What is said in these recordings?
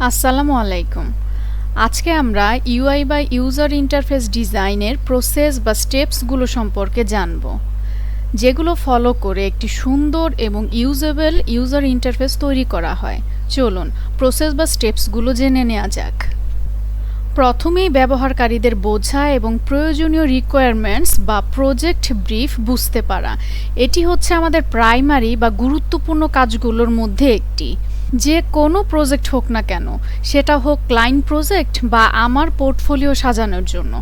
আসসালামু আলাইকুম। আজকে আমরা ইউআই বা ইউজার ইন্টারফেস ডিজাইনের প্রসেস বা স্টেপসগুলো সম্পর্কে জানব, যেগুলো ফলো করে একটি সুন্দর এবং ইউজেবল ইউজার ইন্টারফেস তৈরি করা হয়। চলুন প্রসেস বা স্টেপসগুলো জেনে নেওয়া যাক। প্রথমেই ব্যবহারকারীদের বোঝা এবং প্রয়োজনীয় রিকোয়ারমেন্টস বা প্রজেক্ট ব্রিফ বুঝতে পারা। এটি হচ্ছে আমাদের প্রাইমারি বা গুরুত্বপূর্ণ কাজগুলোর মধ্যে একটি। যে কোনো প্রজেক্ট হোক না কেন, সেটা হোক ক্লায়েন্ট প্রজেক্ট বা আমার পোর্টফোলিও সাজানোর জন্য,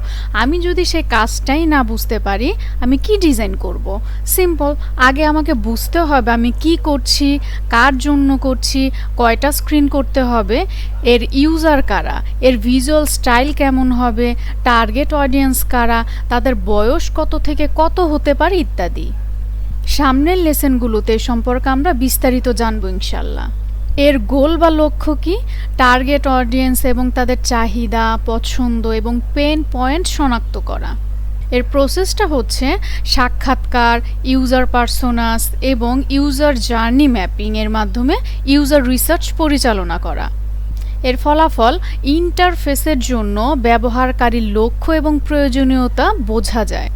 আমি যদি সেই কাজটাই না বুঝতে পারি আমি কি ডিজাইন করব। সিম্পল, আগে আমাকে বুঝতে হবে আমি কি করছি, কার জন্য করছি, কয়টা স্ক্রিন করতে হবে, এর ইউজার কারা, এর ভিজুয়াল স্টাইল কেমন হবে, টার্গেট অডিয়েন্স কারা, তাদের বয়স কত থেকে কত হতে পারে ইত্যাদি। সামনের লেসনগুলোতে সম্পর্কে আমরা বিস্তারিত জানবো ইনশাল্লাহ। এর গোল বা লক্ষ্য কি? টার্গেট অডিয়েন্স এবং তাদের চাহিদা, পছন্দ এবং পেন পয়েন্ট শনাক্ত করা। এর প্রসেসটা হচ্ছে সাক্ষাৎকার, ইউজার পার্সোনাস এবং ইউজার জার্নি ম্যাপিং এর মাধ্যমে ইউজার রিসার্চ পরিচালনা করা। এর ফলাফল ইন্টারফেসের জন্য ব্যবহারকারীর লক্ষ্য এবং প্রয়োজনীয়তা বোঝা যায়।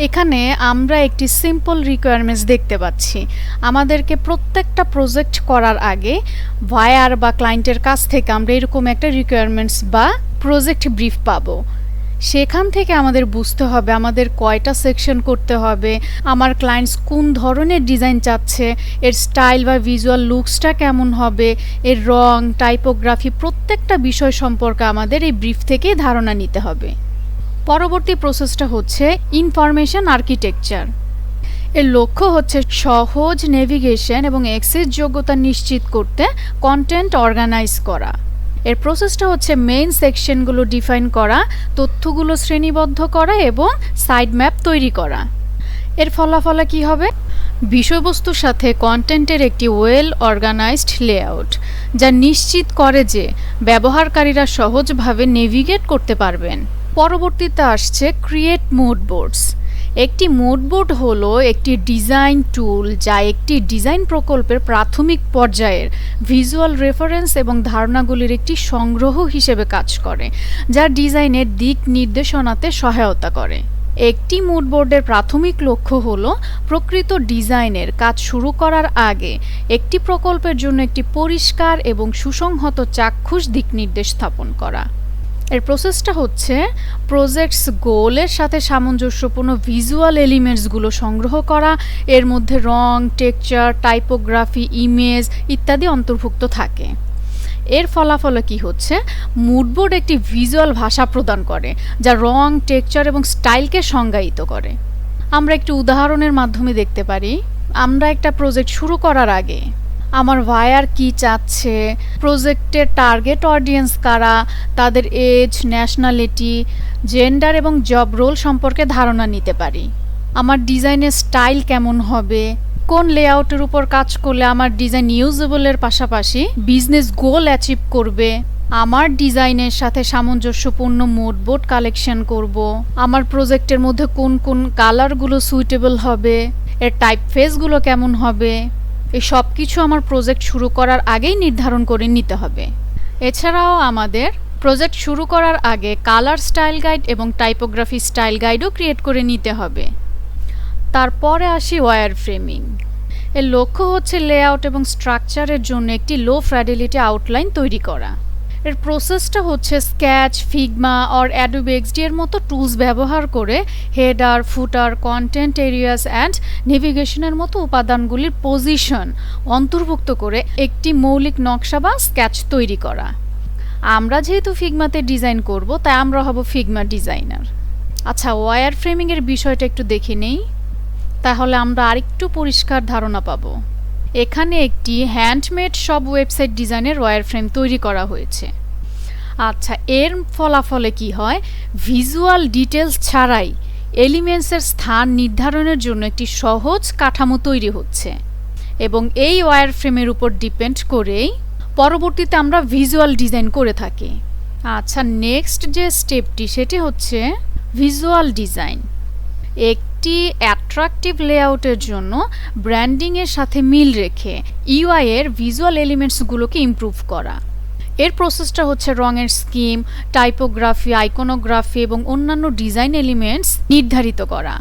এখানে আমরা একটি সিম্পল রিকোয়ারমেন্টস দেখতে পাচ্ছি। আমাদেরকে প্রত্যেকটা প্রজেক্ট করার আগে ভায়ার বা ক্লায়েন্টের কাছ থেকে আমরা এরকম একটা রিকোয়ারমেন্টস বা প্রজেক্ট ব্রিফ পাবো। সেখান থেকে আমাদের বুঝতে হবে আমাদের কয়টা সেকশন করতে হবে, আমার ক্লায়েন্টস কোন ধরনের ডিজাইন চাচ্ছে, এর স্টাইল বা ভিজুয়াল লুকসটা কেমন হবে, এর রং, টাইপোগ্রাফি, প্রত্যেকটা বিষয় সম্পর্কে আমাদের এই ব্রিফ থেকেই ধারণা নিতে হবে। পরবর্তী প্রসেসটা হচ্ছে ইনফরমেশন আর্কিটেকচার। এর লক্ষ্য হচ্ছে সহজ নেভিগেশন এবং অ্যাক্সেস যোগ্যতা নিশ্চিত করতে কন্টেন্ট অর্গানাইজ করা। এর প্রসেসটা হচ্ছে মেইন সেকশনগুলো ডিফাইন করা, তথ্যগুলো শ্রেণীবদ্ধ করা এবং সাইড ম্যাপ তৈরি করা। এর ফলাফলে কি হবে? বিষয়বস্তুর সাথে কন্টেন্টের একটি ওয়েল অর্গানাইজড লেআউট, যা নিশ্চিত করে যে ব্যবহারকারীরা সহজভাবে নেভিগেট করতে পারবেন। পরবর্তীতে আসছে ক্রিয়েট মুড বোর্ডস। একটি মুড বোর্ড হলো একটি ডিজাইন টুল যা একটি ডিজাইন প্রকল্পের প্রাথমিক পর্যায়ের ভিজুয়াল রেফারেন্স এবং ধারণাগুলির একটি সংগ্রহ হিসেবে কাজ করে, যা ডিজাইনের দিক নির্দেশনাতে সহায়তা করে। একটি মুড বোর্ডের প্রাথমিক লক্ষ্য হল প্রকৃত ডিজাইনের কাজ শুরু করার আগে একটি প্রকল্পের জন্য একটি পরিষ্কার এবং সুসংহত চাক্ষুষ দিক নির্দেশ স্থাপন করা। এর প্রসেসটা হচ্ছে প্রজেক্টস গোলের সাথে সামঞ্জস্যপূর্ণ ভিজুয়াল এলিমেন্টসগুলো সংগ্রহ করা। এর মধ্যে রং, টেক্সচার, টাইপোগ্রাফি, ইমেজ ইত্যাদি অন্তর্ভুক্ত থাকে। এর ফলাফলে কি হচ্ছে? মুডবোর্ড একটি ভিজুয়াল ভাষা প্রদান করে যা রং, টেক্সচার এবং স্টাইলকে সংজ্ঞায়িত করে। আমরা একটি উদাহরণের মাধ্যমে দেখতে পারি। আমরা একটা প্রজেক্ট শুরু করার আগে আমার ভায়ার কি চাচ্ছে, প্রজেক্টের টার্গেট অডিয়েন্স কারা, তাদের এজ, ন্যাশনালিটি, জেন্ডার এবং জব রোল সম্পর্কে ধারণা নিতে পারি। আমার ডিজাইনের স্টাইল কেমন হবে, কোন লেআউটের উপর কাজ করলে আমার ডিজাইন ইউজেবলের পাশাপাশি বিজনেস গোল অ্যাচিভ করবে, আমার ডিজাইনের সাথে সামঞ্জস্যপূর্ণ মুড বোর্ড কালেকশন করব, আমার প্রজেক্টের মধ্যে কোন কোন কালারগুলো সুইটেবল হবে, এর টাইপ ফেসগুলো কেমন হবে, এই সব কিছু আমার প্রজেক্ট শুরু করার আগেই নির্ধারণ করে নিতে হবে। এছাড়াও আমাদের প্রজেক্ট শুরু করার আগে কালার স্টাইল গাইড এবং টাইপোগ্রাফি স্টাইল গাইডও ক্রিয়েট করে নিতে হবে। তারপরে আসি ওয়্যার ফ্রেমিং। এর লক্ষ্য হচ্ছে লেআউট এবং স্ট্রাকচারের জন্য একটি লো ফিডেলিটি আউটলাইন তৈরি করা। এর প্রসেসটা হচ্ছে sketch, Figma or Adobe XD এর মতো টুলস ব্যবহার করে header, footer, content areas and নেভিগেশনের মতো উপাদানগুলির পজিশন অন্তর্ভুক্ত করে একটি মৌলিক নকশা বা স্কেচ তৈরি করা। আমরা যেহেতু ফিগমাতে ডিজাইন করব, তাই আমরা হব ফিগমা ডিজাইনার। আচ্ছা, ওয়্যার ফ্রেমিংয়ের বিষয়টা একটু দেখে নেই, তাহলে আমরা আরেকটু পরিষ্কার ধারণা পাবো। এখানে একটি হ্যান্ডমেড সব ওয়েবসাইট ডিজাইনের ওয়্যার ফ্রেম তৈরি করা হয়েছে। আচ্ছা, এর ফলাফলে কি হয়? ভিজুয়াল ডিটেলস ছাড়াই এলিমেন্টসের স্থান নির্ধারণের জন্য একটি সহজ কাঠামো তৈরি হচ্ছে এবং এই ওয়্যার ফ্রেমের উপর ডিপেন্ড করেই পরবর্তীতে আমরা ভিজুয়াল ডিজাইন করে থাকি। আচ্ছা, নেক্সট যে স্টেপটি সেটি হচ্ছে ভিজুয়াল ডিজাইন। একটি অ্যাট্রাকটিভ লেআউটের জন্য ব্র্যান্ডিংয়ের সাথে মিল রেখে ইউআই এর ভিজুয়াল এলিমেন্টসগুলোকে ইমপ্রুভ করা। এর প্রসেসটা হচ্ছে রঙের স্কিম, টাইপোগ্রাফি, আইকনোগ্রাফি এবং অন্যান্য ডিজাইন এলিমেন্টস নির্ধারিত করা।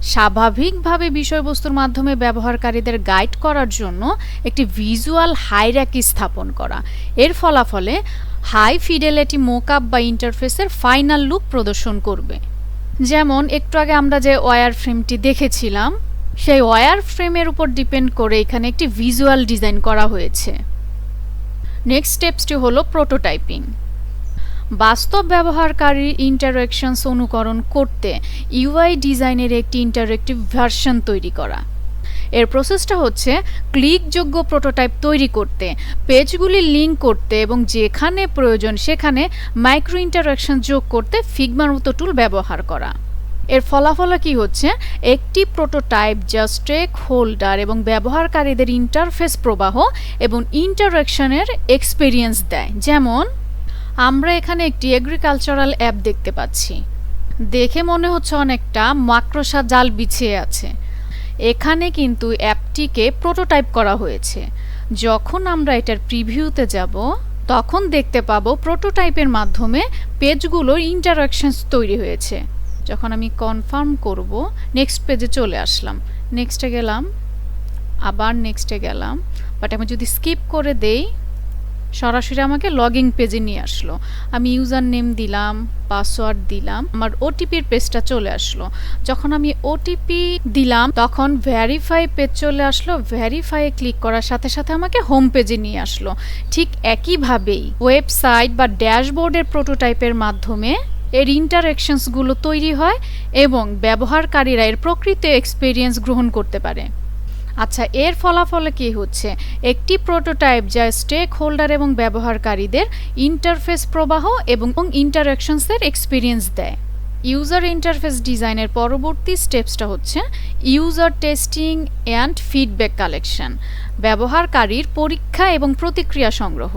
স্বাভাবিকভাবে বিষয়বস্তুর মাধ্যমে ব্যবহারকারীদের গাইড করার জন্য একটি ভিজুয়াল হাইরার্কি স্থাপন করা। এর ফলাফলে হাই ফিডেলিটি মোকআপ বা ইন্টারফেসের ফাইনাল লুক প্রদর্শন করবে। যেমন একটু আগে আমরা যে ওয়্যার ফ্রেমটি দেখেছিলাম, সেই ওয়্যার ফ্রেমের উপর ডিপেন্ড করে এখানে একটি ভিজুয়াল ডিজাইন করা হয়েছে। নেক্সট স্টেপসটি হলো প্রোটোটাইপিং। বাস্তব ব্যবহারকারীর ইন্টারঅ্যাকশনস অনুকরণ করতে ইউআই ডিজাইনের একটি ইন্টারেক্টিভ ভার্সন তৈরি করা। এর প্রসেসটা হচ্ছে ক্লিকযোগ্য প্রোটোটাইপ তৈরি করতে, পেজগুলি লিঙ্ক করতে এবং যেখানে প্রয়োজন সেখানে মাইক্রো ইন্টারঅ্যাকশন যোগ করতে ফিগমার মতো টুল ব্যবহার করা। এর ফলাফল কি হচ্ছে, একটি প্রোটোটাইপ যা স্টেক হোল্ডার এবং ব্যবহারকারীদের ইন্টারফেস প্রবাহ এবং ইন্টারঅ্যাকশনের এক্সপেরিয়েন্স দেয়। যেমন আমরা এখানে একটি এগ্রিকালচারাল অ্যাপ দেখতে পাচ্ছি। দেখে মনে হচ্ছে অনেকটা মাকড়সা জাল বিছিয়ে আছে। এখানে কিন্তু অ্যাপটিকে প্রোটোটাইপ করা হয়েছে। যখন আমরা এটার প্রিভিউতে যাব তখন দেখতে পাবো প্রোটোটাইপের মাধ্যমে পেজগুলোর ইন্টারঅ্যাকশনস তৈরি হয়েছে। যখন আমি কনফার্ম করব, নেক্সট পেজে চলে আসলাম, নেক্সটে গেলাম, আবার নেক্সটে গেলাম, বাট আমি যদি স্কিপ করে দেই সরাসরি আমাকে লগইন পেজে নিয়ে আসলো। আমি ইউজার নেম দিলাম, পাসওয়ার্ড দিলাম, আমার ওটিপির পেজটা চলে আসলো। যখন আমি ওটিপি দিলাম তখন ভেরিফাই পেজ চলে আসলো। ভেরিফাইয়ে ক্লিক করার সাথে সাথে আমাকে হোম পেজে নিয়ে আসলো। ঠিক একইভাবেই ওয়েবসাইট বা ড্যাশবোর্ডের প্রোটোটাইপের মাধ্যমে এর ইন্টারঅ্যাকশনসগুলো তৈরি হয় এবং ব্যবহারকারীরা এর প্রকৃত এক্সপেরিয়েন্স গ্রহণ করতে পারে। আচ্ছা, এর ফলাফলে কি হচ্ছে, একটি প্রোটোটাইপ যা স্টেক হোল্ডার এবং ব্যবহারকারীদের ইন্টারফেস প্রবাহ এবং ইন্টারঅ্যাকশনসের এক্সপেরিয়েন্স দেয়। ইউজার ইন্টারফেস ডিজাইনের পরবর্তী স্টেপসটা হচ্ছে user testing and feedback collection, ব্যবহারকারীর পরীক্ষা এবং প্রতিক্রিয়া সংগ্রহ।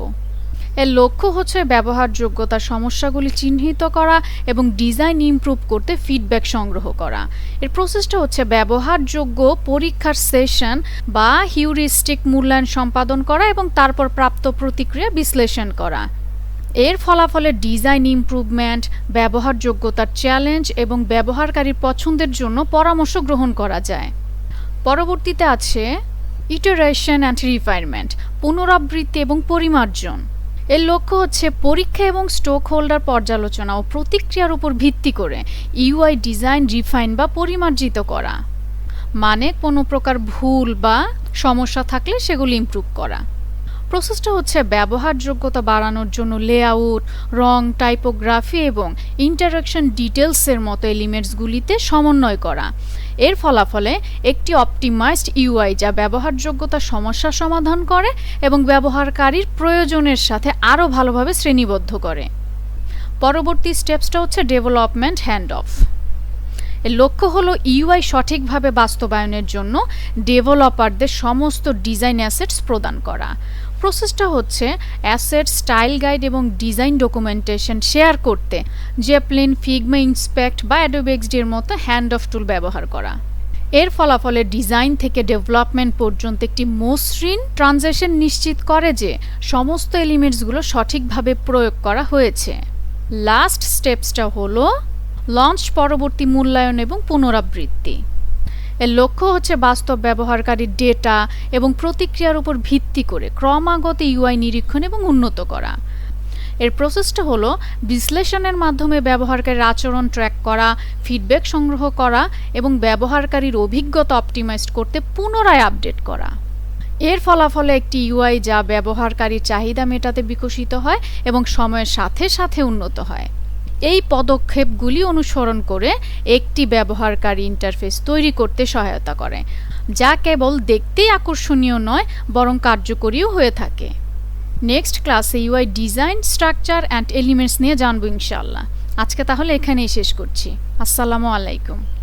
এর লক্ষ্য হচ্ছে ব্যবহারযোগ্যতার সমস্যাগুলি চিহ্নিত করা এবং ডিজাইন ইমপ্রুভ করতে ফিডব্যাক সংগ্রহ করা। এর প্রসেসটা হচ্ছে ব্যবহারযোগ্য পরীক্ষার সেশন বা হিউরিস্টিক মূল্যায়ন সম্পাদন করা এবং তারপর প্রাপ্ত প্রতিক্রিয়া বিশ্লেষণ করা। এর ফলাফলে ডিজাইন ইমপ্রুভমেন্ট, ব্যবহারযোগ্যতার চ্যালেঞ্জ এবং ব্যবহারকারীর পছন্দের জন্য পরামর্শ গ্রহণ করা যায়। পরবর্তীতে আছে ইটারেশন অ্যান্ড রিফাইনমেন্ট, পুনরাবৃত্তি এবং পরিমার্জন। এর লক্ষ্য হচ্ছে পরীক্ষা এবং স্টেক হোল্ডার পর্যালোচনা ও প্রতিক্রিয়ার উপর ভিত্তি করে ইউআই ডিজাইন রিফাইন বা পরিমার্জিত করা। মানে কোনো প্রকার ভুল বা সমস্যা থাকলে সেগুলো ইমপ্রুভ করা। প্রসেসটা হচ্ছে ব্যবহারযোগ্যতা বাড়ানোর জন্য লেআউট, রং, টাইপোগ্রাফি এবং ইন্টারঅ্যাকশন ডিটেলসের মতো এলিমেন্টসগুলিতে সমন্বয় করা। এর ফলাফলে একটি অপটিমাইজড ইউআই যা ব্যবহারযোগ্যতা সমস্যা সমাধান করে এবং ব্যবহারকারীর প্রয়োজনের সাথে আরও ভালোভাবে শ্রেণীবদ্ধ করে। পরবর্তী স্টেপসটা হচ্ছে ডেভেলপমেন্ট হ্যান্ডঅফ। এর লক্ষ্য হলো ইউআই সঠিকভাবে বাস্তবায়নের জন্য ডেভেলপারদের সমস্ত ডিজাইন অ্যাসেটস প্রদান করা। প্রসেসটা হচ্ছে অ্যাসেট, স্টাইল গাইড এবং ডিজাইন ডকুমেন্টেশন শেয়ার করতে জেপ্লিন, ফিগমা, ইন্সপেক্ট বা অ্যাডোবে XD এর মতো হ্যান্ড অফ টুল ব্যবহার করা। এর ফলাফলে ডিজাইন থেকে ডেভেলপমেন্ট পর্যন্ত একটি মসৃণ ট্রানজিশন নিশ্চিত করে যে সমস্ত এলিমেন্টসগুলো সঠিকভাবে প্রয়োগ করা হয়েছে। লাস্ট স্টেপসটা হলো লঞ্চ পরবর্তী মূল্যায়ন এবং পুনরাবৃত্তি। এর লক্ষ্য হচ্ছে বাস্তব ব্যবহারকারীর ডেটা এবং প্রতিক্রিয়ার উপর ভিত্তি করে ক্রমাগত ইউআই নিরীক্ষণ এবং উন্নত করা। এর প্রসেসটা হলো বিশ্লেষণের মাধ্যমে ব্যবহারকারীর আচরণ ট্র্যাক করা, ফিডব্যাক সংগ্রহ করা এবং ব্যবহারকারীর অভিজ্ঞতা অপটিমাইজ করতে পুনরায় আপডেট করা। এর ফলাফলে একটি ইউআই যা ব্যবহারকারীর চাহিদা মেটাতে বিকশিত হয় এবং সময়ের সাথে সাথে উন্নত হয়। এই পদক্ষেপগুলি অনুসরণ করে একটি ব্যবহারকারী ইন্টারফেস তৈরি করতে সহায়তা করে, যা কেবল দেখতেই আকর্ষণীয় নয় বরং কার্যকরীও হয়ে থাকে। নেক্সট ক্লাসে UI design, structure and elements নিয়ে জানবো ইনশাআল্লাহ। আজকে তাহলে এখানেই শেষ করছি। আসসালামু আলাইকুম।